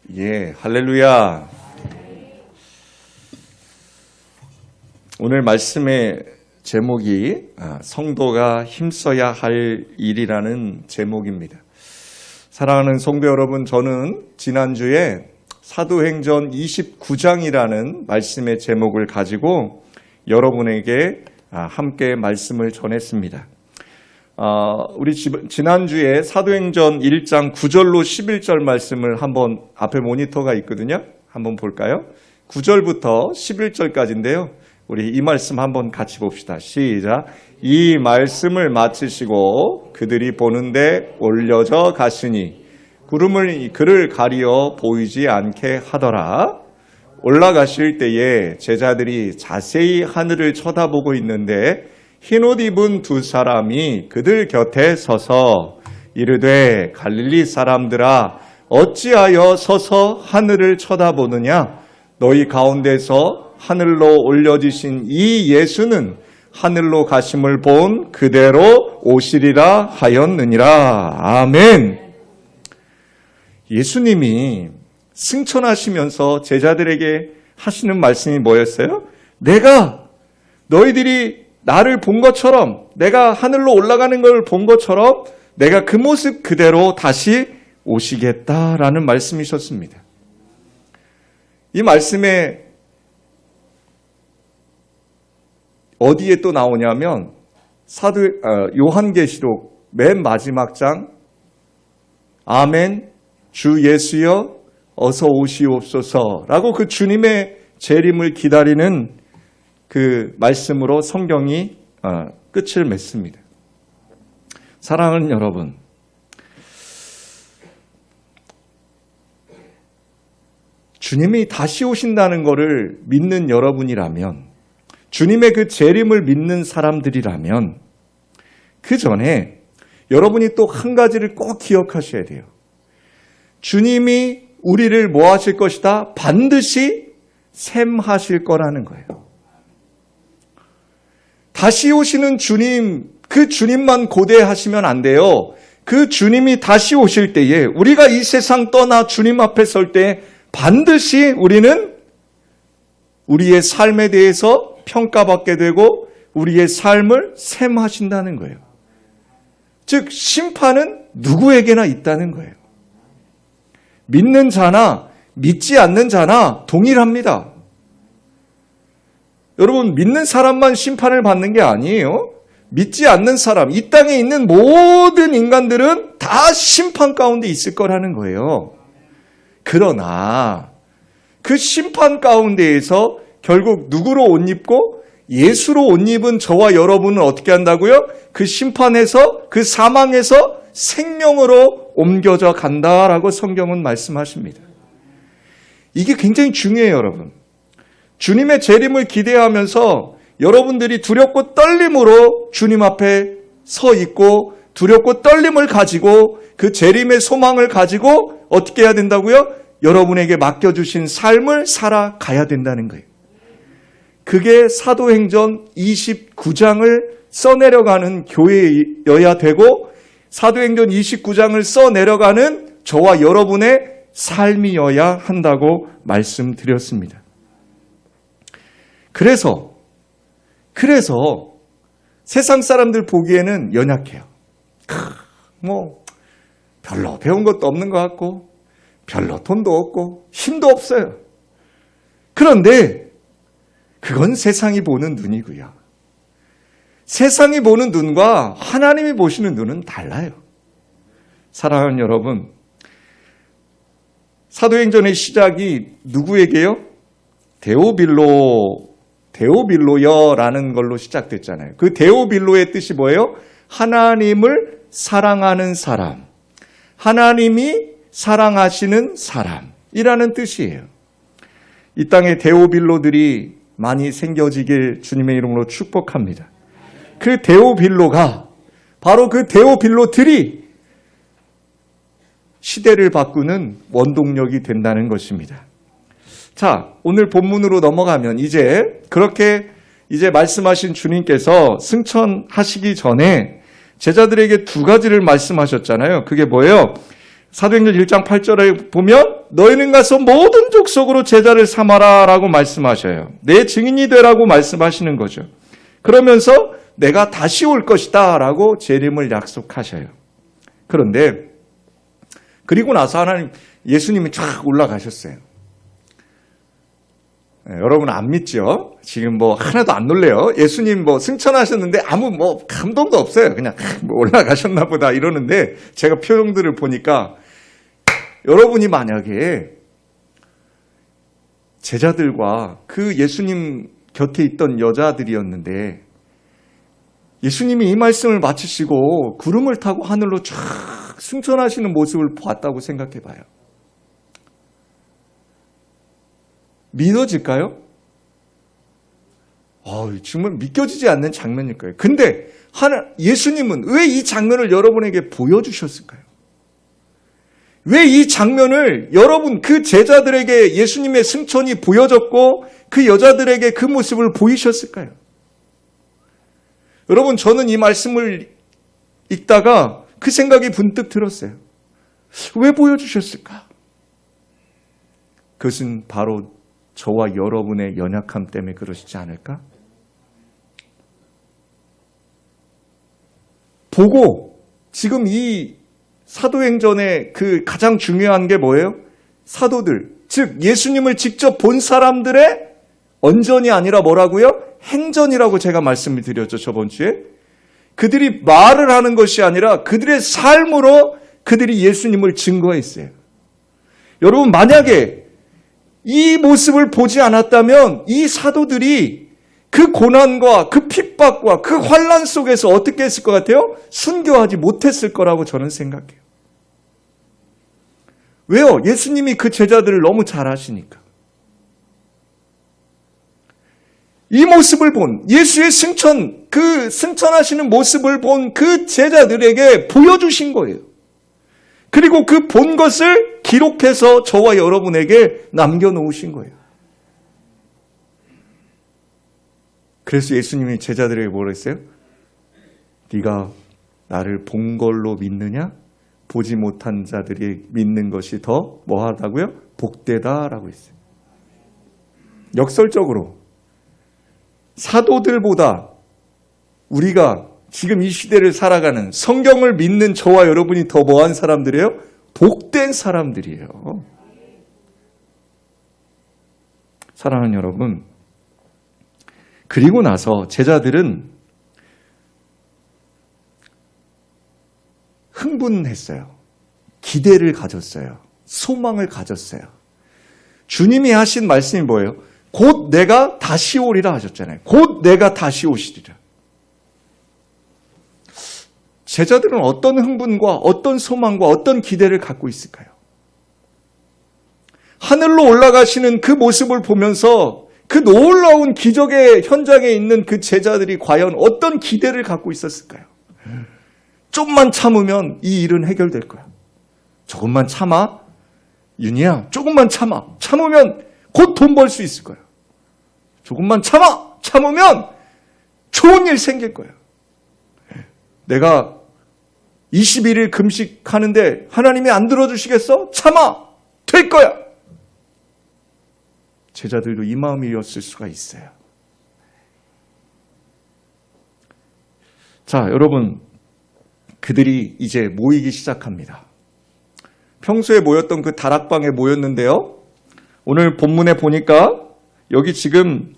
할렐루야. 오늘 말씀의 제목이 성도가 힘써야 할 일이라는 제목입니다. 사랑하는 성도 여러분, 저는 지난주에 사도행전 29장이라는 말씀의 제목을 가지고 여러분에게 함께 말씀을 전했습니다. 우리 지난주에 사도행전 1장 9절로 11절 말씀을 한번 앞에 모니터가 있거든요. 한번 볼까요? 9절부터 11절까지인데요. 우리 이 말씀 한번 같이 봅시다. 시작. 이 말씀을 마치시고 그들이 보는데 올려져 가시니 구름을 그를 가리어 보이지 않게 하더라. 올라가실 때에 제자들이 자세히 하늘을 쳐다보고 있는데 흰옷 입은 두 사람이 그들 곁에 서서 이르되 갈릴리 사람들아 어찌하여 서서 하늘을 쳐다보느냐. 너희 가운데서 하늘로 올려지신 이 예수는 하늘로 가심을 본 그대로 오시리라 하였느니라. 아멘. 예수님이 승천하시면서 제자들에게 하시는 말씀이 뭐였어요? 내가 너희들이 나를 본 것처럼, 내가 하늘로 올라가는 걸 본 것처럼 내가 그 모습 그대로 다시 오시겠다라는 말씀이셨습니다. 이 말씀에 어디에 또 나오냐면 요한계시록 맨 마지막 장 아멘 주 예수여 어서 오시옵소서라고 그 주님의 재림을 기다리는 그 말씀으로 성경이 끝을 맺습니다. 사랑하는 여러분, 주님이 다시 오신다는 것을 믿는 여러분이라면, 주님의 그 재림을 믿는 사람들이라면 그 전에 여러분이 또 한 가지를 꼭 기억하셔야 돼요. 주님이 우리를 뭐 하실 것이다? 반드시 샘하실 거라는 거예요. 다시 오시는 주님, 그 주님만 고대하시면 안 돼요. 그 주님이 다시 오실 때에 우리가 이 세상 떠나 주님 앞에 설 때 반드시 우리는 우리의 삶에 대해서 평가받게 되고 우리의 삶을 샘하신다는 거예요. 즉 심판은 누구에게나 있다는 거예요. 믿는 자나 믿지 않는 자나 동일합니다. 여러분, 믿는 사람만 심판을 받는 게 아니에요. 믿지 않는 사람, 이 땅에 있는 모든 인간들은 다 심판 가운데 있을 거라는 거예요. 그러나 그 심판 가운데에서 결국 누구로 옷 입고 예수로 옷 입은 저와 여러분은 어떻게 한다고요? 그 심판에서, 그 사망에서 생명으로 옮겨져 간다라고 성경은 말씀하십니다. 이게 굉장히 중요해요, 여러분. 주님의 재림을 기대하면서 여러분들이 두렵고 떨림으로 주님 앞에 서 있고 두렵고 떨림을 가지고 그 재림의 소망을 가지고 어떻게 해야 된다고요? 여러분에게 맡겨주신 삶을 살아가야 된다는 거예요. 그게 사도행전 29장을 써내려가는 교회여야 되고 사도행전 29장을 써내려가는 저와 여러분의 삶이어야 한다고 말씀드렸습니다. 그래서 세상 사람들 보기에는 연약해요. 별로 배운 것도 없는 것 같고 별로 돈도 없고 힘도 없어요. 그런데 그건 세상이 보는 눈이고요. 세상이 보는 눈과 하나님이 보시는 눈은 달라요. 사랑하는 여러분, 사도행전의 시작이 누구에게요? 데오빌로여라는 걸로 시작됐잖아요. 그 데오빌로의 뜻이 뭐예요? 하나님을 사랑하는 사람, 하나님이 사랑하시는 사람이라는 뜻이에요. 이 땅에 데오빌로들이 많이 생겨지길 주님의 이름으로 축복합니다. 그 데오빌로가 바로 그 데오빌로들이 시대를 바꾸는 원동력이 된다는 것입니다. 자, 오늘 본문으로 넘어가면 그렇게 말씀하신 주님께서 승천하시기 전에 제자들에게 두 가지를 말씀하셨잖아요. 그게 뭐예요? 사도행전 1장 8절에 보면 너희는 가서 모든 족속으로 제자를 삼아라 라고 말씀하셔요. 내 증인이 되라고 말씀하시는 거죠. 그러면서 내가 다시 올 것이다 라고 재림을 약속하셔요. 그런데 그리고 나서 하나님 예수님이 쫙 올라가셨어요. 네, 여러분 안 믿죠? 지금 뭐 하나도 안 놀래요. 예수님 뭐 승천하셨는데 아무 뭐 감동도 없어요. 그냥 뭐 올라가셨나 보다 이러는데 제가 표정들을 보니까 여러분이 만약에 제자들과 그 예수님 곁에 있던 여자들이었는데 예수님이 이 말씀을 마치시고 구름을 타고 하늘로 쫙 승천하시는 모습을 보았다고 생각해 봐요. 믿어질까요? 정말 믿겨지지 않는 장면일 거예요. 근데 예수님은 왜 이 장면을 여러분에게 보여주셨을까요? 왜 이 장면을 여러분 그 제자들에게 예수님의 승천이 보여졌고 그 여자들에게 그 모습을 보이셨을까요? 여러분 저는 이 말씀을 읽다가 그 생각이 문득 들었어요. 왜 보여주셨을까? 그것은 바로 저와 여러분의 연약함 때문에 그러시지 않을까? 보고 지금 이 사도행전의 그 가장 중요한 게 뭐예요? 사도들, 즉 예수님을 직접 본 사람들의 언전이 아니라 뭐라고요? 행전이라고 제가 말씀을 드렸죠, 저번 주에. 그들이 말을 하는 것이 아니라 그들의 삶으로 그들이 예수님을 증거했어요. 여러분 만약에 이 모습을 보지 않았다면 이 사도들이 그 고난과 그 핍박과 그 환난 속에서 어떻게 했을 것 같아요? 순교하지 못했을 거라고 저는 생각해요. 왜요? 예수님이 그 제자들을 너무 잘 아시니까. 이 모습을 본 예수의 승천, 그 승천하시는 모습을 본 그 제자들에게 보여주신 거예요. 그리고 그 본 것을 기록해서 저와 여러분에게 남겨놓으신 거예요. 그래서 예수님이 제자들에게 뭐라 했어요? 네가 나를 본 걸로 믿느냐? 보지 못한 자들이 믿는 것이 더 뭐하다고요? 복되다라고 했어요. 역설적으로 사도들보다 우리가 지금 이 시대를 살아가는 성경을 믿는 저와 여러분이 더 뭐한 사람들이에요? 복된 사람들이에요. 사랑하는 여러분, 그리고 나서 제자들은 흥분했어요. 기대를 가졌어요. 소망을 가졌어요. 주님이 하신 말씀이 뭐예요? 곧 내가 다시 오리라 하셨잖아요. 곧 내가 다시 오시리라. 제자들은 어떤 흥분과 어떤 소망과 어떤 기대를 갖고 있을까요? 하늘로 올라가시는 그 모습을 보면서 그 놀라운 기적의 현장에 있는 그 제자들이 과연 어떤 기대를 갖고 있었을까요? 조금만 참으면 이 일은 해결될 거야. 조금만 참아. 윤희야, 조금만 참아. 참으면 곧 돈 벌 수 있을 거야. 조금만 참아. 참으면 좋은 일 생길 거야. 내가 21일 금식하는데 하나님이 안 들어주시겠어? 참아. 될 거야. 제자들도 이 마음이었을 수가 있어요. 자, 여러분, 그들이 이제 모이기 시작합니다. 평소에 모였던 그 다락방에 모였는데요. 오늘 본문에 보니까 여기 지금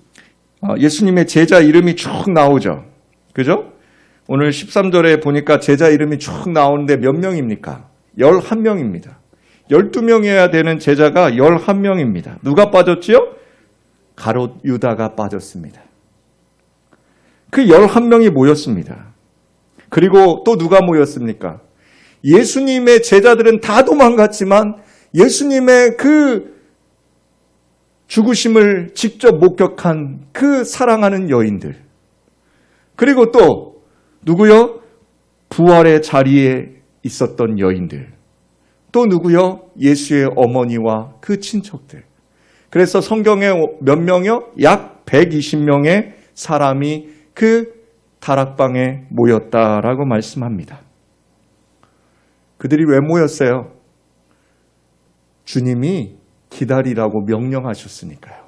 예수님의 제자 이름이 쭉 나오죠. 그죠? 오늘 13절에 보니까 제자 이름이 쭉 나오는데 몇 명입니까? 11명입니다. 12명이어야 되는 제자가 11명입니다. 누가 빠졌지요? 가롯 유다가 빠졌습니다. 그 11명이 모였습니다. 그리고 또 누가 모였습니까? 예수님의 제자들은 다 도망갔지만 예수님의 그 죽으심을 직접 목격한 그 사랑하는 여인들. 그리고 또 누구요? 부활의 자리에 있었던 여인들. 또 누구요? 예수의 어머니와 그 친척들. 그래서 성경에 몇 명이요? 약 120명의 사람이 그 다락방에 모였다라고 말씀합니다. 그들이 왜 모였어요? 주님이 기다리라고 명령하셨으니까요.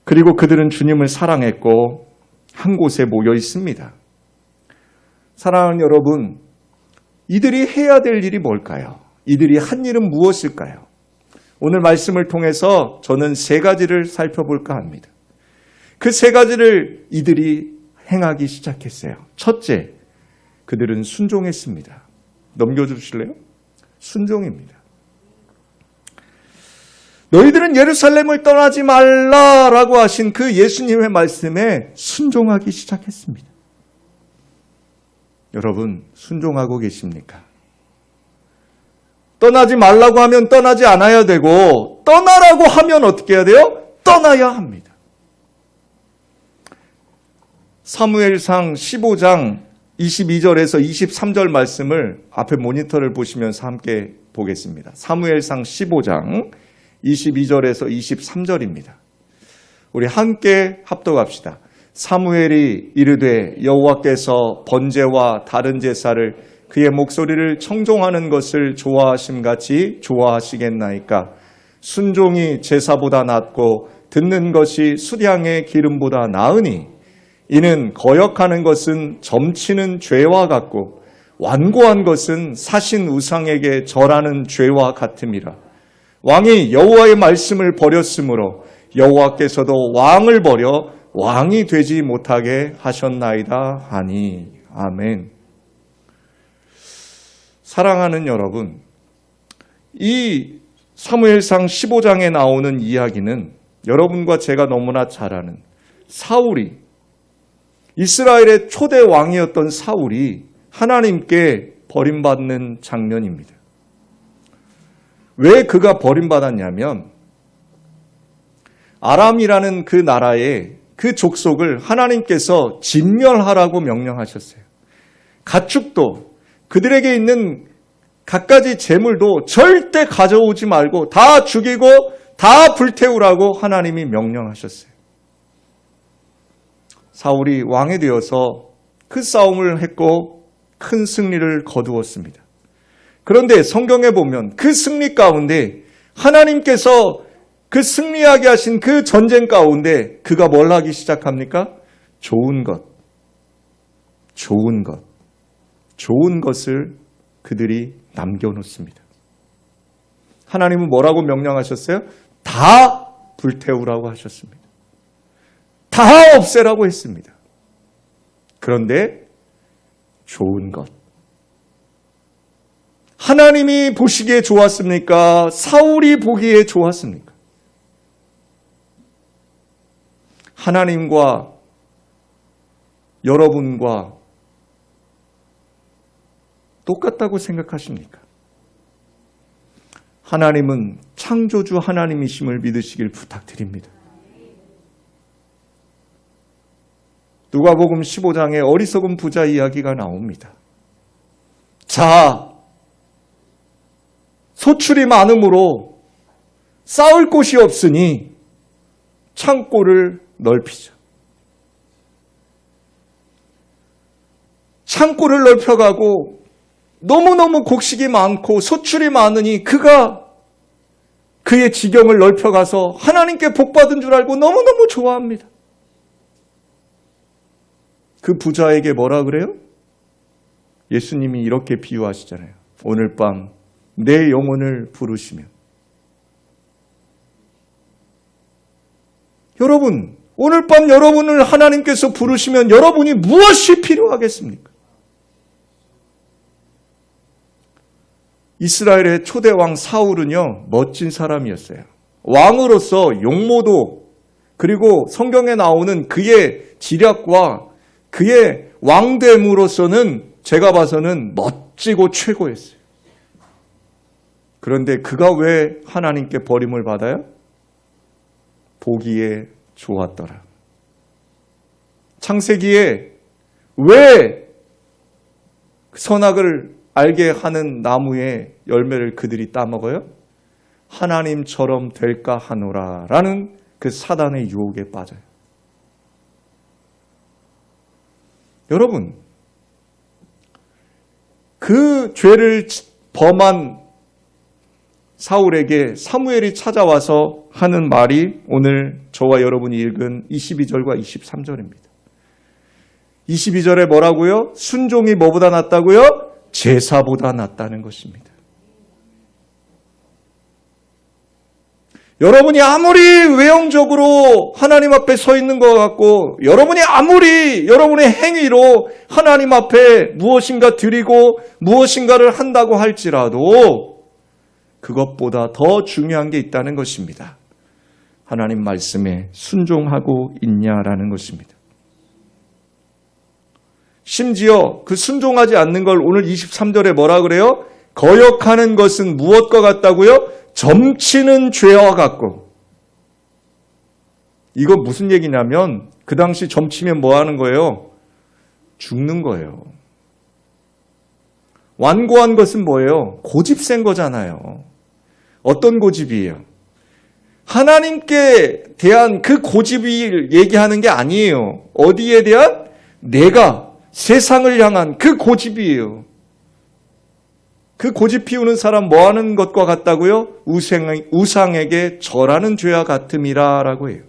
그리고 그들은 주님을 사랑했고 한 곳에 모여 있습니다. 사랑하는 여러분, 이들이 해야 될 일이 뭘까요? 이들이 한 일은 무엇일까요? 오늘 말씀을 통해서 저는 세 가지를 살펴볼까 합니다. 그 세 가지를 이들이 행하기 시작했어요. 첫째, 그들은 순종했습니다. 넘겨주실래요? 순종입니다. 너희들은 예루살렘을 떠나지 말라라고 하신 그 예수님의 말씀에 순종하기 시작했습니다. 여러분, 순종하고 계십니까? 떠나지 말라고 하면 떠나지 않아야 되고, 떠나라고 하면 어떻게 해야 돼요? 떠나야 합니다. 사무엘상 15장 22절에서 23절 말씀을 앞에 모니터를 보시면서 함께 보겠습니다. 사무엘상 15장 22절에서 23절입니다. 우리 함께 합독합시다. 사무엘이 이르되 여호와께서 번제와 다른 제사를 그의 목소리를 청종하는 것을 좋아하심같이 좋아하시겠나이까? 순종이 제사보다 낫고 듣는 것이 수량의 기름보다 나으니 이는 거역하는 것은 점치는 죄와 같고 완고한 것은 사신 우상에게 절하는 죄와 같음이라. 왕이 여호와의 말씀을 버렸으므로 여호와께서도 왕을 버려 왕이 되지 못하게 하셨나이다 하니. 아멘. 사랑하는 여러분, 이 사무엘상 15장에 나오는 이야기는 여러분과 제가 너무나 잘 아는 사울이, 이스라엘의 초대 왕이었던 사울이 하나님께 버림받는 장면입니다. 왜 그가 버림받았냐면 아람이라는 그 나라의 그 족속을 하나님께서 진멸하라고 명령하셨어요. 가축도, 그들에게 있는 갖가지 재물도 절대 가져오지 말고 다 죽이고 다 불태우라고 하나님이 명령하셨어요. 사울이 왕이 되어서 그 싸움을 했고 큰 승리를 거두었습니다. 그런데 성경에 보면 그 승리 가운데 하나님께서 그 승리하게 하신 그 전쟁 가운데 그가 뭘 하기 시작합니까? 좋은 것을 그들이 남겨놓습니다. 하나님은 뭐라고 명령하셨어요? 다 불태우라고 하셨습니다. 다 없애라고 했습니다. 그런데 좋은 것. 하나님이 보시기에 좋았습니까? 사울이 보기에 좋았습니까? 하나님과 여러분과 똑같다고 생각하십니까? 하나님은 창조주 하나님이심을 믿으시길 부탁드립니다. 누가복음 15장에 어리석은 부자 이야기가 나옵니다. 자, 소출이 많으므로 쌓을 곳이 없으니 창고를 넓히자. 창고를 넓혀가고 너무너무 곡식이 많고 소출이 많으니 그가 그의 지경을 넓혀가서 하나님께 복받은 줄 알고 너무너무 좋아합니다. 그 부자에게 뭐라 그래요? 예수님이 이렇게 비유하시잖아요. 오늘 밤 내 영혼을 부르시면. 여러분, 오늘 밤 여러분을 하나님께서 부르시면 여러분이 무엇이 필요하겠습니까? 이스라엘의 초대왕 사울은요, 멋진 사람이었어요. 왕으로서 용모도, 그리고 성경에 나오는 그의 지략과 그의 왕됨으로서는 제가 봐서는 멋지고 최고였어요. 그런데 그가 왜 하나님께 버림을 받아요? 보기에 좋았더라. 창세기에 왜 선악을 알게 하는 나무의 열매를 그들이 따먹어요? 하나님처럼 될까 하노라 라는 그 사단의 유혹에 빠져요. 여러분, 그 죄를 범한 사울에게 사무엘이 찾아와서 하는 말이 오늘 저와 여러분이 읽은 22절과 23절입니다. 22절에 뭐라고요? 순종이 뭐보다 낫다고요? 제사보다 낫다는 것입니다. 여러분이 아무리 외형적으로 하나님 앞에 서 있는 것 같고 여러분이 아무리 여러분의 행위로 하나님 앞에 무엇인가 드리고 무엇인가를 한다고 할지라도 그것보다 더 중요한 게 있다는 것입니다. 하나님 말씀에 순종하고 있냐라는 것입니다. 심지어 그 순종하지 않는 걸 오늘 23절에 뭐라 그래요? 거역하는 것은 무엇과 같다고요? 점치는 죄와 같고. 이거 무슨 얘기냐면 그 당시 점치면 뭐 하는 거예요? 죽는 거예요. 완고한 것은 뭐예요? 고집 센 거잖아요. 어떤 고집이에요? 하나님께 대한 그 고집을 얘기하는 게 아니에요. 어디에 대한? 내가 세상을 향한 그 고집이에요. 그 고집 피우는 사람 뭐 하는 것과 같다고요? 우상에게 절하는 죄와 같음이라 라고 해요.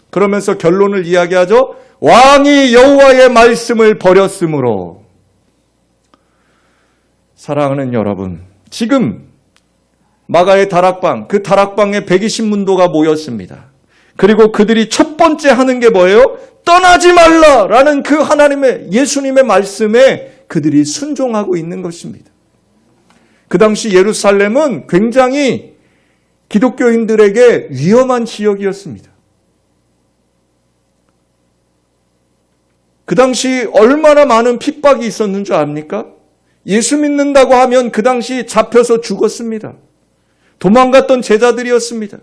그러면서 결론을 이야기하죠. 왕이 여호와의 말씀을 버렸으므로. 사랑하는 여러분, 지금 마가의 다락방, 그 다락방에 120문도가 모였습니다. 그리고 그들이 첫 번째 하는 게 뭐예요? 떠나지 말라라는 그 하나님의 예수님의 말씀에 그들이 순종하고 있는 것입니다. 그 당시 예루살렘은 굉장히 기독교인들에게 위험한 지역이었습니다. 그 당시 얼마나 많은 핍박이 있었는 줄 압니까? 예수 믿는다고 하면 그 당시 잡혀서 죽었습니다. 도망갔던 제자들이었습니다.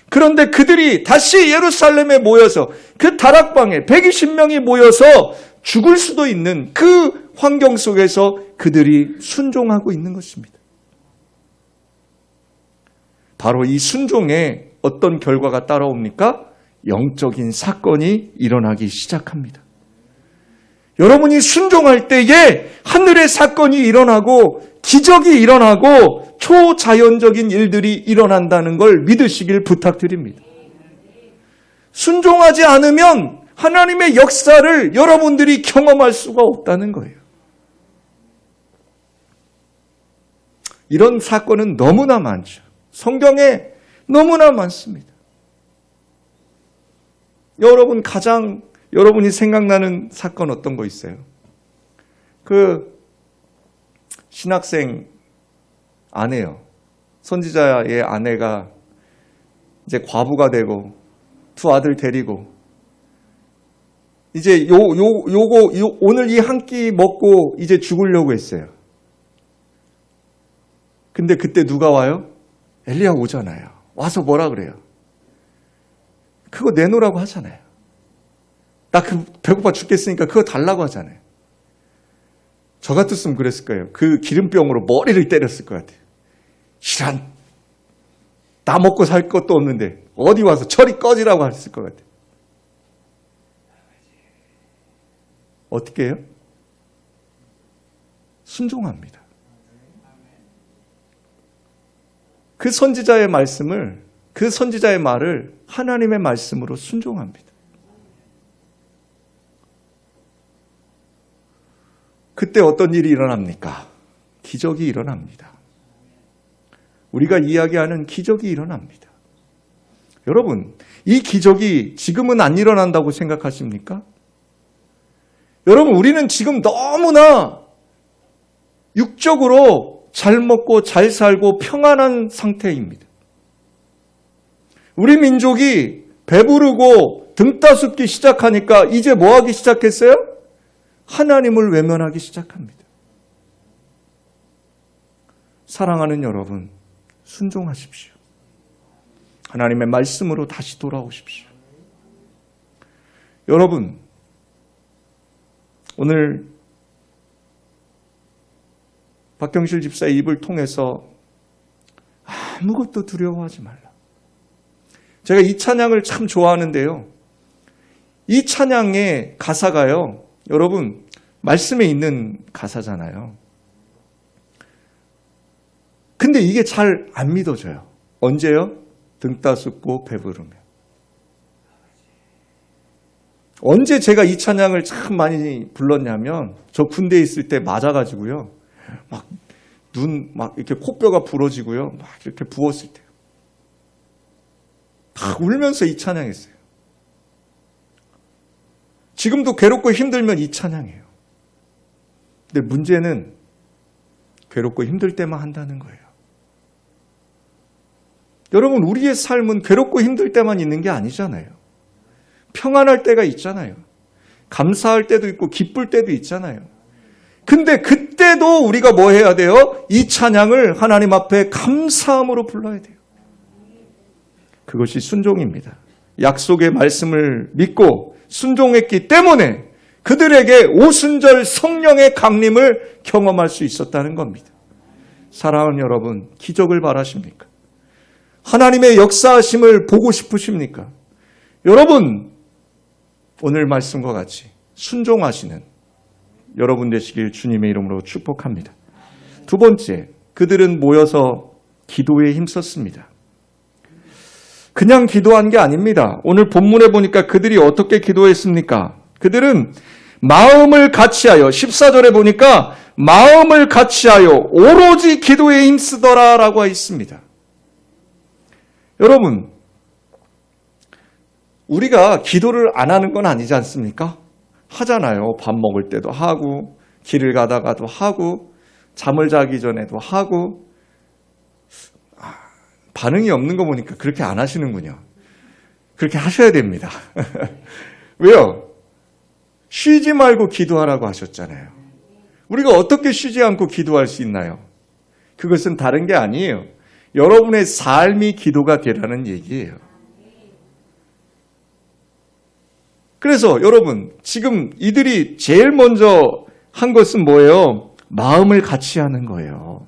그런데 그들이 다시 예루살렘에 모여서 그 다락방에 120명이 모여서 죽을 수도 있는 그 환경 속에서 그들이 순종하고 있는 것입니다. 바로 이 순종에 어떤 결과가 따라옵니까? 영적인 사건이 일어나기 시작합니다. 여러분이 순종할 때에 하늘의 사건이 일어나고 기적이 일어나고 초자연적인 일들이 일어난다는 걸 믿으시길 부탁드립니다. 순종하지 않으면 하나님의 역사를 여러분들이 경험할 수가 없다는 거예요. 이런 사건은 너무나 많죠. 성경에 너무나 많습니다. 여러분이 생각나는 사건 어떤 거 있어요? 그 신학생 아내요. 선지자의 아내가 이제 과부가 되고 두 아들 데리고 이제 오늘 이 한 끼 먹고 이제 죽으려고 했어요. 근데 그때 누가 와요? 엘리야 오잖아요. 와서 뭐라 그래요? 그거 내놓으라고 하잖아요. 나 배고파 죽겠으니까 그거 달라고 하잖아요. 저 같았으면 그랬을 거예요. 그 기름병으로 머리를 때렸을 것 같아요. 실한, 나 먹고 살 것도 없는데 어디 와서 저리 꺼지라고 했을 것 같아요. 어떻게 해요? 순종합니다. 그 선지자의 말씀을, 그 선지자의 말을 하나님의 말씀으로 순종합니다. 그때 어떤 일이 일어납니까? 기적이 일어납니다. 우리가 이야기하는 기적이 일어납니다. 여러분, 이 기적이 지금은 안 일어난다고 생각하십니까? 여러분, 우리는 지금 너무나 육적으로 잘 먹고 잘 살고 평안한 상태입니다. 우리 민족이 배부르고 등 따숩기 시작하니까 이제 뭐 하기 시작했어요? 하나님을 외면하기 시작합니다. 사랑하는 여러분, 순종하십시오. 하나님의 말씀으로 다시 돌아오십시오. 여러분, 오늘 박경실 집사의 입을 통해서 아무것도 두려워하지 말라. 제가 이 찬양을 참 좋아하는데요. 이 찬양의 가사가요, 여러분, 말씀에 있는 가사잖아요. 근데 이게 잘 안 믿어져요. 언제요? 등 따숩고 배부르면. 언제 제가 이 찬양을 참 많이 불렀냐면 저 군대에 있을 때 맞아가지고요. 막 이렇게 코뼈가 부러지고요. 막 이렇게 부었을 때. 막 울면서 이 찬양했어요. 지금도 괴롭고 힘들면 이 찬양해요. 근데 문제는 괴롭고 힘들 때만 한다는 거예요. 여러분, 우리의 삶은 괴롭고 힘들 때만 있는 게 아니잖아요. 평안할 때가 있잖아요. 감사할 때도 있고 기쁠 때도 있잖아요. 근데 그때도 우리가 뭐 해야 돼요? 이 찬양을 하나님 앞에 감사함으로 불러야 돼요. 그것이 순종입니다. 약속의 말씀을 믿고 순종했기 때문에 그들에게 오순절 성령의 강림을 경험할 수 있었다는 겁니다. 사랑하는 여러분, 기적을 바라십니까? 하나님의 역사하심을 보고 싶으십니까? 여러분, 오늘 말씀과 같이 순종하시는 여러분 되시길 주님의 이름으로 축복합니다. 두 번째, 그들은 모여서 기도에 힘썼습니다. 그냥 기도한 게 아닙니다. 오늘 본문에 보니까 그들이 어떻게 기도했습니까? 그들은 마음을 같이하여, 14절에 보니까 마음을 같이하여 오로지 기도에 힘쓰더라 라고 있습니다. 여러분, 우리가 기도를 안 하는 건 아니지 않습니까? 하잖아요. 밥 먹을 때도 하고, 길을 가다가도 하고, 잠을 자기 전에도 하고. 반응이 없는 거 보니까 그렇게 안 하시는군요. 그렇게 하셔야 됩니다. 왜요? 쉬지 말고 기도하라고 하셨잖아요. 우리가 어떻게 쉬지 않고 기도할 수 있나요? 그것은 다른 게 아니에요. 여러분의 삶이 기도가 되라는 얘기예요. 그래서 여러분, 지금 이들이 제일 먼저 한 것은 뭐예요? 마음을 같이 하는 거예요.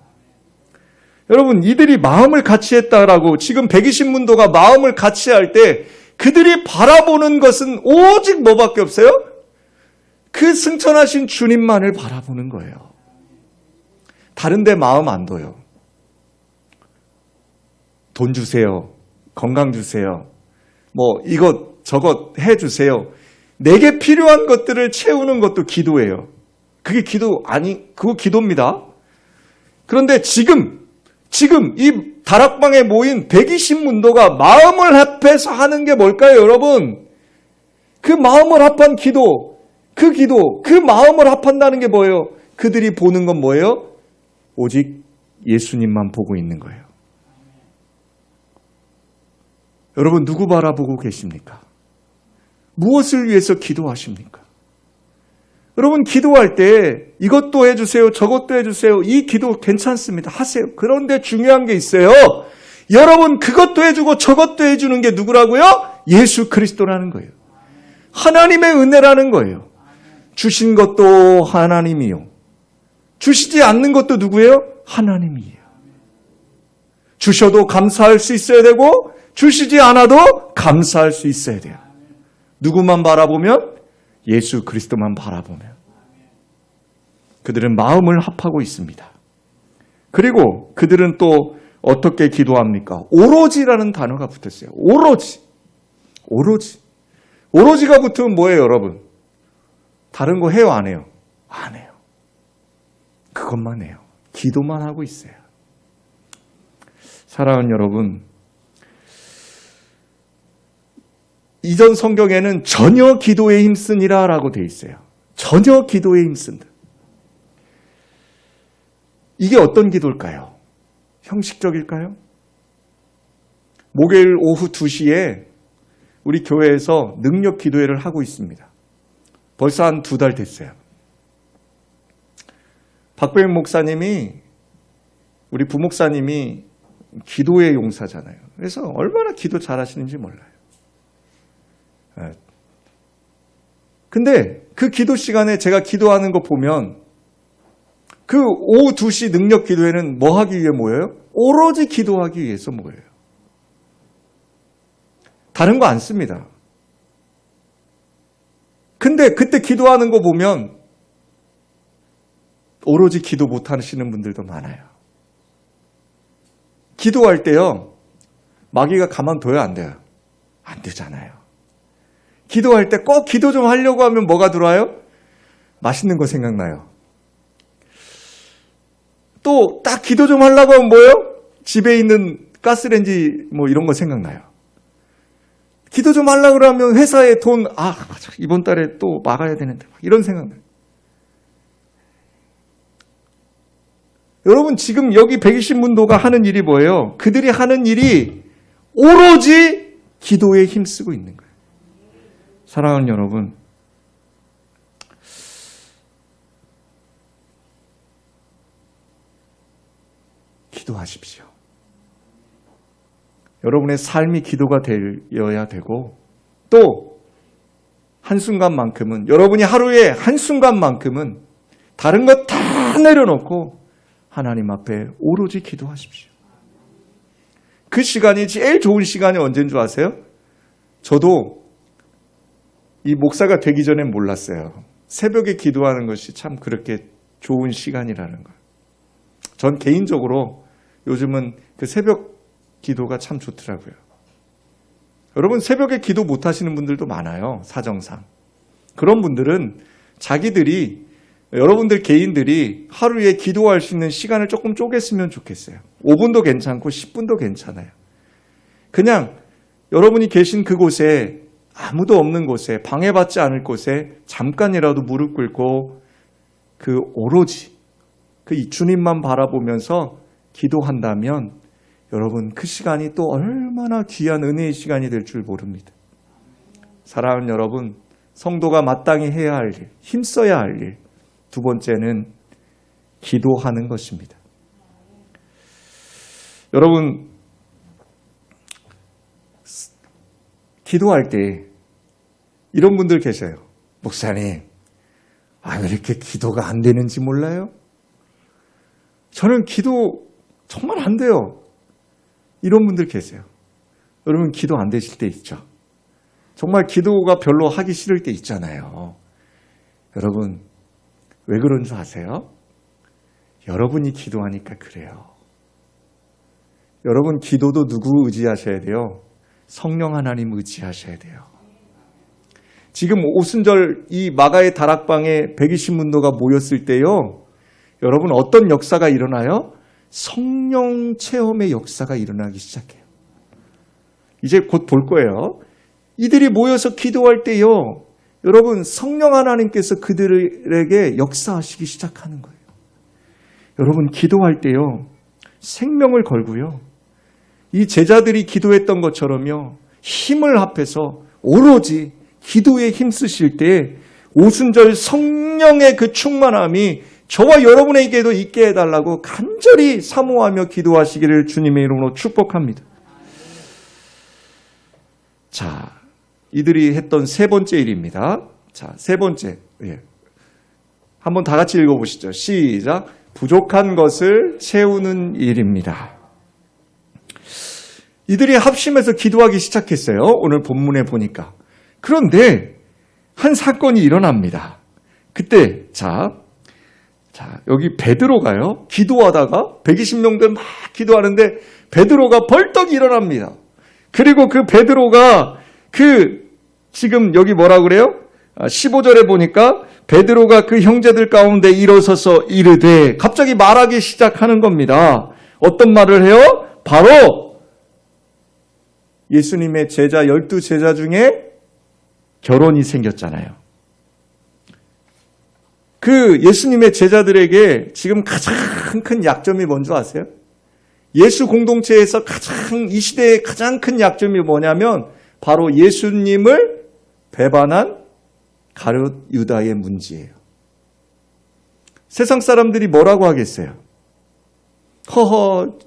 여러분, 이들이 마음을 같이 했다라고, 지금 120문도가 마음을 같이 할 때 그들이 바라보는 것은 오직 뭐밖에 없어요? 그 승천하신 주님만을 바라보는 거예요. 다른 데 마음 안 둬요. 돈 주세요. 건강 주세요. 뭐 이것 저것 해주세요. 내게 필요한 것들을 채우는 것도 기도예요. 그게 기도 그거 기도입니다. 그런데 지금 이 다락방에 모인 120문도가 마음을 합해서 하는 게 뭘까요, 여러분? 그 마음을 합한 기도, 그 마음을 합한다는 게 뭐예요? 그들이 보는 건 뭐예요? 오직 예수님만 보고 있는 거예요. 여러분, 누구 바라보고 계십니까? 무엇을 위해서 기도하십니까? 여러분, 기도할 때 이것도 해주세요, 저것도 해주세요. 이 기도 괜찮습니다. 하세요. 그런데 중요한 게 있어요. 여러분, 그것도 해주고 저것도 해주는 게 누구라고요? 예수 그리스도라는 거예요. 하나님의 은혜라는 거예요. 주신 것도 하나님이요. 주시지 않는 것도 누구예요? 하나님이에요. 주셔도 감사할 수 있어야 되고 주시지 않아도 감사할 수 있어야 돼요. 누구만 바라보면? 예수 그리스도만 바라보면. 그들은 마음을 합하고 있습니다. 그리고 그들은 또 어떻게 기도합니까? 오로지라는 단어가 붙었어요. 오로지. 오로지가 붙으면 뭐예요, 여러분? 다른 거 해요, 안 해요? 안 해요. 그것만 해요. 기도만 하고 있어요. 사랑하는 여러분, 이전 성경에는 전혀 기도에 힘쓰니라 라고 되어 있어요. 전혀 기도에 힘쓴다. 이게 어떤 기도일까요? 형식적일까요? 목요일 오후 2시에 우리 교회에서 능력 기도회를 하고 있습니다. 벌써 한 2달 됐어요. 박배영 목사님이, 우리 부목사님이 기도의 용사잖아요. 그래서 얼마나 기도 잘하시는지 몰라요. 근데 그 기도 시간에 제가 기도하는 거 보면 그 오후 2시 능력 기도회는 뭐 하기 위해 모여요? 오로지 기도하기 위해서 모여요. 다른 거 안 씁니다. 근데 그때 기도하는 거 보면 오로지 기도 못 하시는 분들도 많아요. 기도할 때요, 마귀가 가만둬요, 안 돼요? 안 되잖아요. 기도할 때 꼭 기도 좀 하려고 하면 뭐가 들어와요? 맛있는 거 생각나요. 또 딱 기도 좀 하려고 하면 뭐예요? 집에 있는 가스레인지 뭐 이런 거 생각나요. 기도 좀 하려고 그러면 회사에 돈, 이번 달에 또 막아야 되는데, 이런 생각나요. 여러분, 지금 여기 120문도가 하는 일이 뭐예요? 그들이 하는 일이 오로지 기도에 힘쓰고 있는 거예요. 사랑하는 여러분, 기도하십시오. 여러분의 삶이 기도가 되어야 되고, 또 한순간만큼은, 여러분이 하루에 한순간만큼은 다른 것 다 내려놓고 하나님 앞에 오로지 기도하십시오. 그 시간이 제일 좋은 시간이 언제인 줄 아세요? 저도 이 목사가 되기 전엔 몰랐어요. 새벽에 기도하는 것이 참 그렇게 좋은 시간이라는 걸. 전 개인적으로 요즘은 그 새벽 기도가 참 좋더라고요. 여러분, 새벽에 기도 못 하시는 분들도 많아요. 사정상. 그런 분들은 자기들이, 여러분들 개인들이 하루에 기도할 수 있는 시간을 조금 쪼갰으면 좋겠어요. 5분도 괜찮고 10분도 괜찮아요. 그냥 여러분이 계신 그곳에, 아무도 없는 곳에, 방해받지 않을 곳에 잠깐이라도 무릎 꿇고 그 오로지 그 주님만 바라보면서 기도한다면 여러분, 그 시간이 또 얼마나 귀한 은혜의 시간이 될 줄 모릅니다. 사랑하는 여러분, 성도가 마땅히 해야 할 일, 힘써야 할 일, 두 번째는 기도하는 것입니다. 여러분, 기도할 때 이런 분들 계세요. 목사님, 왜 이렇게 기도가 안 되는지 몰라요? 저는 기도 정말 안 돼요. 이런 분들 계세요. 여러분, 기도 안 되실 때 있죠? 정말 기도가 별로 하기 싫을 때 있잖아요. 여러분, 왜 그런 줄 아세요? 여러분이 기도하니까 그래요. 여러분, 기도도 누구 의지하셔야 돼요? 성령 하나님 의지하셔야 돼요. 지금 오순절 이 마가의 다락방에 120문도가 모였을 때요, 여러분, 어떤 역사가 일어나요? 성령 체험의 역사가 일어나기 시작해요. 이제 곧 볼 거예요. 이들이 모여서 기도할 때요, 여러분, 성령 하나님께서 그들에게 역사하시기 시작하는 거예요. 여러분, 기도할 때요, 생명을 걸고요, 이 제자들이 기도했던 것처럼요, 힘을 합해서 오로지 기도에 힘쓰실 때 오순절 성령의 그 충만함이 저와 여러분에게도 있게 해달라고 간절히 사모하며 기도하시기를 주님의 이름으로 축복합니다. 자, 이들이 했던 세 번째 일입니다. 자, 세 번째. 한번 다 같이 읽어보시죠. 시작. 부족한 것을 채우는 일입니다. 이들이 합심해서 기도하기 시작했어요. 오늘 본문에 보니까. 그런데 한 사건이 일어납니다. 그때 여기 베드로가요, 기도하다가 120명들 막 기도하는데 베드로가 벌떡 일어납니다. 그리고 그 베드로가 지금 여기 뭐라 그래요? 15절에 보니까 베드로가 그 형제들 가운데 일어서서 이르되, 갑자기 말하기 시작하는 겁니다. 어떤 말을 해요? 바로 예수님의 제자, 12제자 중에 결혼이 생겼잖아요. 그 예수님의 제자들에게 지금 가장 큰 약점이 뭔지 아세요? 예수 공동체에서 이 시대의 가장 큰 약점이 뭐냐면 바로 예수님을 배반한 가룟 유다의 문제예요. 세상 사람들이 뭐라고 하겠어요? 허허,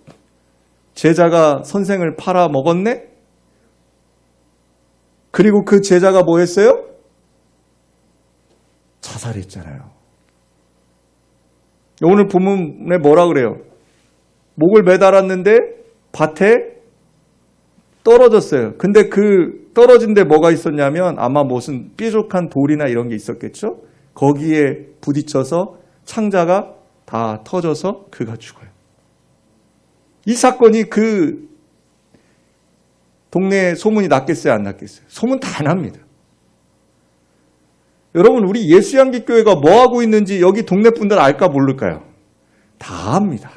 제자가 선생을 팔아 먹었네? 그리고 그 제자가 뭐 했어요? 자살했잖아요. 오늘 본문에 뭐라 그래요? 목을 매달았는데 밭에 떨어졌어요. 근데 그 떨어진 데 뭐가 있었냐면 아마 무슨 뾰족한 돌이나 이런 게 있었겠죠? 거기에 부딪혀서 창자가 다 터져서 그가 죽어요. 이 사건이 그 동네에 소문이 났겠어요, 안 났겠어요? 소문 다 납니다. 여러분, 우리 예수양기교회가 뭐 하고 있는지 여기 동네 분들 알까 모를까요? 다 압니다.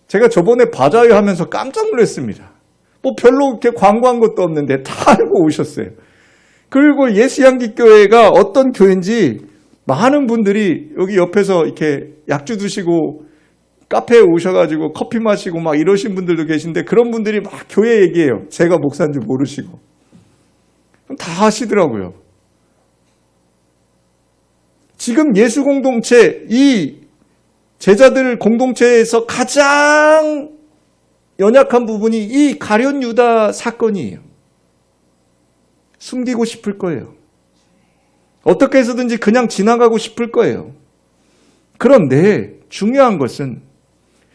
제가 저번에 바자회 하면서 깜짝 놀랐습니다. 뭐 별로 그렇게 광고한 것도 없는데 다 알고 오셨어요. 그리고 예수양기교회가 어떤 교회인지 많은 분들이 여기 옆에서 이렇게 약주 드시고 카페에 오셔가지고 커피 마시고 막 이러신 분들도 계신데 그런 분들이 막 교회 얘기해요. 제가 목사인 줄 모르시고. 다 하시더라고요. 지금 예수 공동체, 이 제자들 공동체에서 가장 연약한 부분이 이 가룟 유다 사건이에요. 숨기고 싶을 거예요. 어떻게 해서든지 그냥 지나가고 싶을 거예요. 그런데 중요한 것은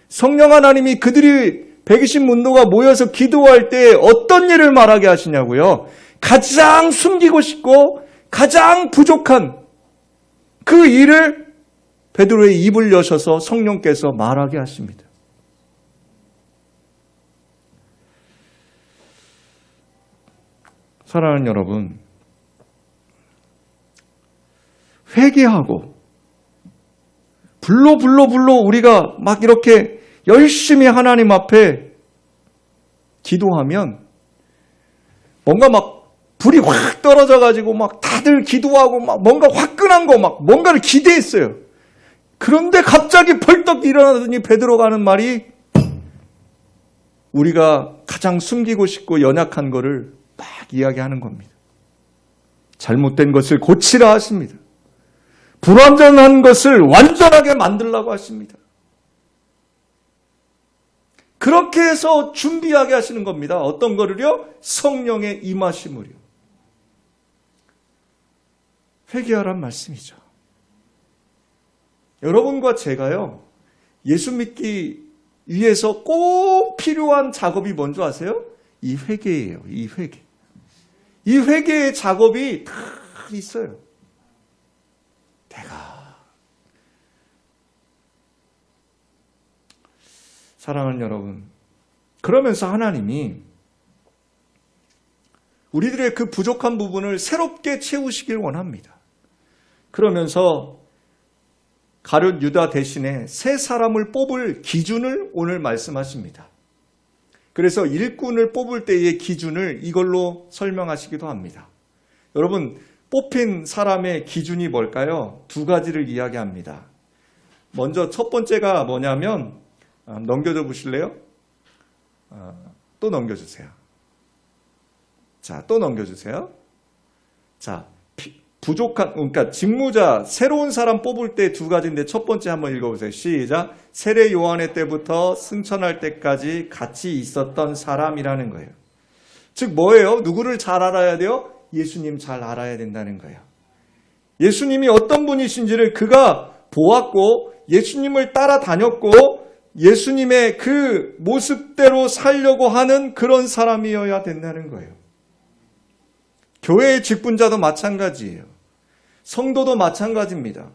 성령 하나님이 그들이 120문도가 모여서 기도할 때 어떤 일을 말하게 하시냐고요. 가장 숨기고 싶고 가장 부족한 그 일을 베드로의 입을 여셔서 성령께서 말하게 하십니다. 사랑하는 여러분, 회개하고 불로 우리가 막 이렇게 열심히 하나님 앞에 기도하면 뭔가 막 불이 확 떨어져가지고 막 다들 기도하고 막 뭔가 화끈한 거 막 뭔가를 기대했어요. 그런데 갑자기 벌떡 일어나더니 베드로가 하는 말이 우리가 가장 숨기고 싶고 연약한 거를 막 이야기하는 겁니다. 잘못된 것을 고치라 하십니다. 불완전한 것을 완전하게 만들라고 하십니다. 그렇게 해서 준비하게 하시는 겁니다. 어떤 거를요? 성령의 임하심을요. 회개하란 말씀이죠. 여러분과 제가요, 예수 믿기 위해서 꼭 필요한 작업이 뭔지 아세요? 이 회개예요. 이 회개. 이 회개의 작업이 다 있어요. 내가 사랑하는 여러분, 그러면서 하나님이 우리들의 그 부족한 부분을 새롭게 채우시길 원합니다. 그러면서 가룟 유다 대신에 새 사람을 뽑을 기준을 오늘 말씀하십니다. 그래서 일꾼을 뽑을 때의 기준을 이걸로 설명하시기도 합니다. 여러분, 뽑힌 사람의 기준이 뭘까요? 두 가지를 이야기합니다. 먼저 첫 번째가 뭐냐면 넘겨줘 보실래요? 또 넘겨주세요. 자, 또 넘겨주세요. 자, 그러니까 직무자, 새로운 사람 뽑을 때 두 가지인데 첫 번째 한번 읽어보세요. 시작. 세례 요한의 때부터 승천할 때까지 같이 있었던 사람이라는 거예요. 즉 뭐예요? 누구를 잘 알아야 돼요? 예수님 잘 알아야 된다는 거예요. 예수님이 어떤 분이신지를 그가 보았고 예수님을 따라다녔고 예수님의 그 모습대로 살려고 하는 그런 사람이어야 된다는 거예요. 교회의 직분자도 마찬가지예요. 성도도 마찬가지입니다.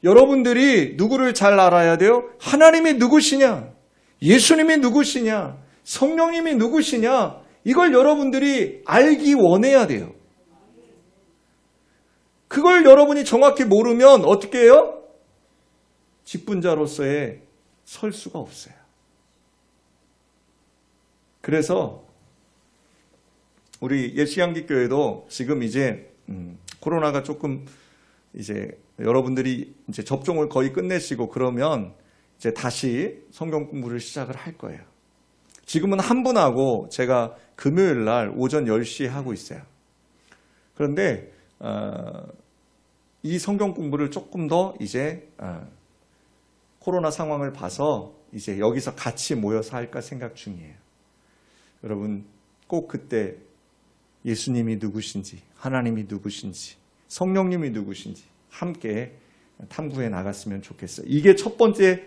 여러분들이 누구를 잘 알아야 돼요? 하나님이 누구시냐? 예수님이 누구시냐? 성령님이 누구시냐? 이걸 여러분들이 알기 원해야 돼요. 그걸 여러분이 정확히 모르면 어떻게 해요? 직분자로서의 설 수가 없어요. 그래서 우리 예수양기교회도 지금 이제 코로나가 조금 이제 여러분들이 이제 접종을 거의 끝내시고 그러면 이제 다시 성경 공부를 시작을 할 거예요. 지금은 한 분하고 제가 금요일 날 오전 10시에 하고 있어요. 그런데 이 성경 공부를 조금 더 이제 코로나 상황을 봐서 이제 여기서 같이 모여서 할까 생각 중이에요. 여러분 꼭 그때 예수님이 누구신지, 하나님이 누구신지, 성령님이 누구신지 함께 탐구해 나갔으면 좋겠어요. 이게 첫 번째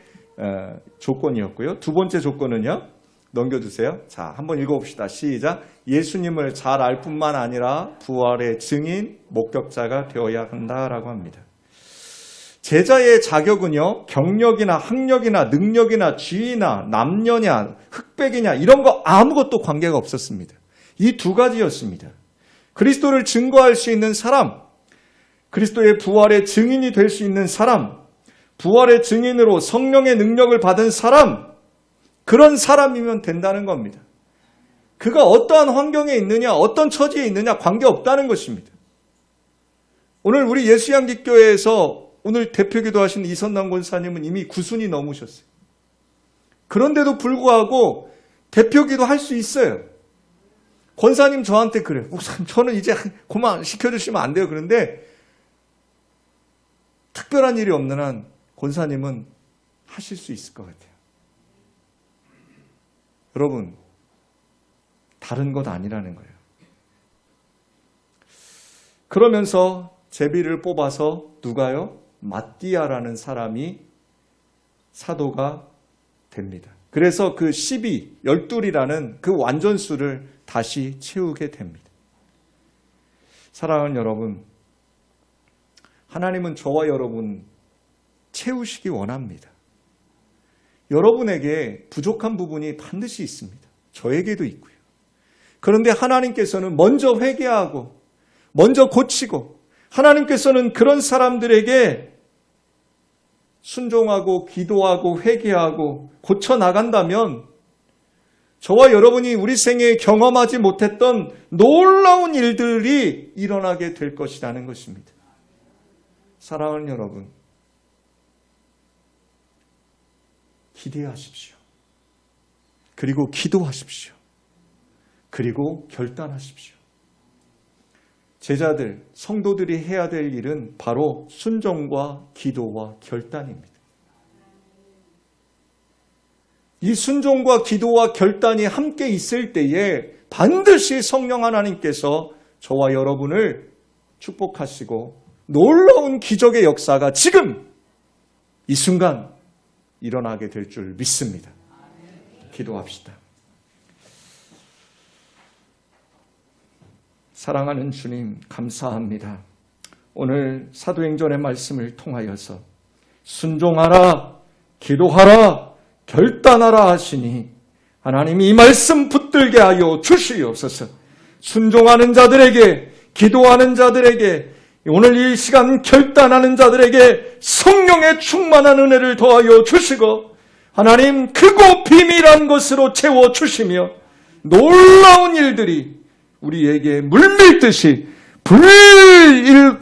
조건이었고요. 두 번째 조건은요. 넘겨주세요. 자, 한번 읽어봅시다. 시작. 예수님을 잘 알 뿐만 아니라 부활의 증인, 목격자가 되어야 한다라고 합니다. 제자의 자격은요, 경력이나 학력이나 능력이나 지위나 남녀냐, 흑백이냐, 이런 거 아무것도 관계가 없었습니다. 이 두 가지였습니다. 그리스도를 증거할 수 있는 사람, 그리스도의 부활의 증인이 될 수 있는 사람, 부활의 증인으로 성령의 능력을 받은 사람, 그런 사람이면 된다는 겁니다. 그가 어떠한 환경에 있느냐, 어떤 처지에 있느냐 관계없다는 것입니다. 오늘 우리 예수양기교회에서 오늘 대표기도 하신 이선남 권사님은 이미 9순이 넘으셨어요. 그런데도 불구하고 대표기도 할 수 있어요. 권사님 저한테 그래요. 목사님 저는 이제 그만 시켜주시면 안 돼요. 그런데 특별한 일이 없는 한 권사님은 하실 수 있을 것 같아요. 여러분, 다른 것 아니라는 거예요. 그러면서 제비를 뽑아서 누가요? 마띠아라는 사람이 사도가 됩니다. 그래서 그 12라는 그 완전수를 다시 채우게 됩니다. 사랑하는 여러분, 하나님은 저와 여러분 채우시기 원합니다. 여러분에게 부족한 부분이 반드시 있습니다. 저에게도 있고요. 그런데 하나님께서는 먼저 회개하고 먼저 고치고 하나님께서는 그런 사람들에게 순종하고 기도하고 회개하고 고쳐나간다면 저와 여러분이 우리 생애에 경험하지 못했던 놀라운 일들이 일어나게 될 것이라는 것입니다. 사랑하는 여러분, 기대하십시오. 그리고 기도하십시오. 그리고 결단하십시오. 제자들, 성도들이 해야 될 일은 바로 순종과 기도와 결단입니다. 이 순종과 기도와 결단이 함께 있을 때에 반드시 성령 하나님께서 저와 여러분을 축복하시고 놀라운 기적의 역사가 지금 이 순간 일어나게 될 줄 믿습니다. 기도합시다. 사랑하는 주님, 감사합니다. 오늘 사도행전의 말씀을 통하여서 순종하라, 기도하라, 결단하라 하시니 하나님이 이 말씀 붙들게 하여 주시옵소서. 순종하는 자들에게, 기도하는 자들에게, 오늘 이 시간 결단하는 자들에게 성령의 충만한 은혜를 더하여 주시고 하나님 크고 비밀한 것으로 채워주시며 놀라운 일들이 우리에게 물밀듯이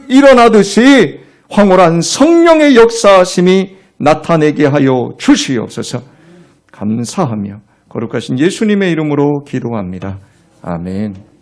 일어나듯이 황홀한 성령의 역사하심이 나타내게 하여 주시옵소서. 감사하며 거룩하신 예수님의 이름으로 기도합니다. 아멘.